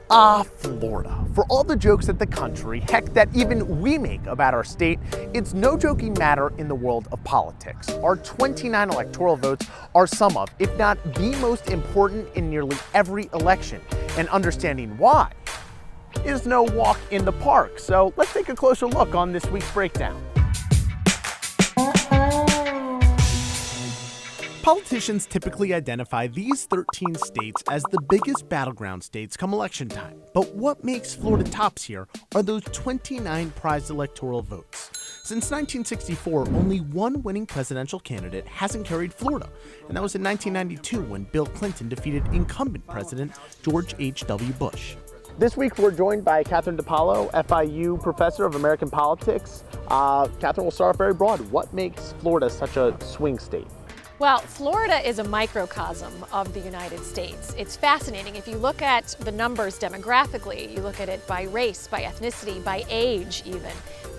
Florida. For all the jokes that the country, heck, that even we make about our state, it's no joking matter in the world of politics. Our 29 electoral votes are some of, if not the most important in nearly every election. And understanding why is no walk in the park. So let's take a closer look on this week's breakdown. Politicians typically identify these 13 states as the biggest battleground states come election time. But what makes Florida tops here are those 29 prized electoral votes. Since 1964, only one winning presidential candidate hasn't carried Florida, and that was in 1992 when Bill Clinton defeated incumbent President George H.W. Bush. This week, we're joined by Catherine DiPaolo, FIU professor of American politics. Catherine, we'll start off very broad. What makes Florida such a swing state? Well, Florida is a microcosm of the United States. It's fascinating. If you look at the numbers demographically, you look at it by race, by ethnicity, by age even,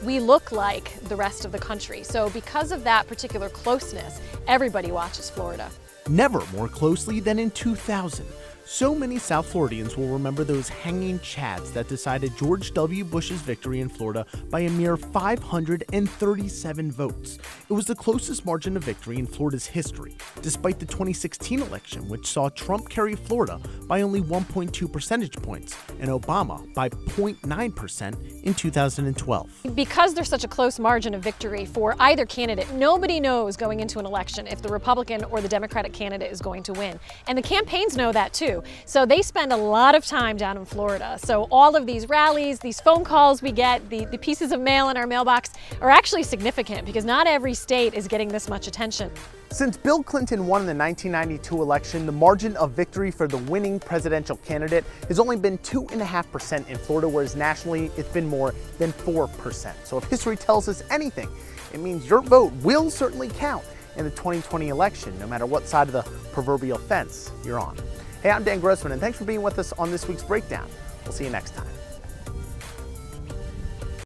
we look like the rest of the country. So because of that particular closeness, everybody watches Florida. Never more closely than in 2000. So many South Floridians will remember those hanging chads that decided George W. Bush's victory in Florida by a mere 537 votes. It was the closest margin of victory in Florida's history, despite the 2016 election, which saw Trump carry Florida by only 1.2 percentage points and Obama by 0.9% in 2012. Because there's such a close margin of victory for either candidate, nobody knows going into an election if the Republican or the Democratic candidate is going to win. And the campaigns know that too. So they spend a lot of time down in Florida. So all of these rallies, these phone calls we get, the pieces of mail in our mailbox are actually significant because not every state is getting this much attention. Since Bill Clinton won in the 1992 election, the margin of victory for the winning presidential candidate has only been 2.5% in Florida, whereas nationally it's been more than 4%. So if history tells us anything, it means your vote will certainly count in the 2020 election, no matter what side of the proverbial fence you're on. Hey, I'm Dan Grossman, and thanks for being with us on this week's Breakdown. We'll see you next time.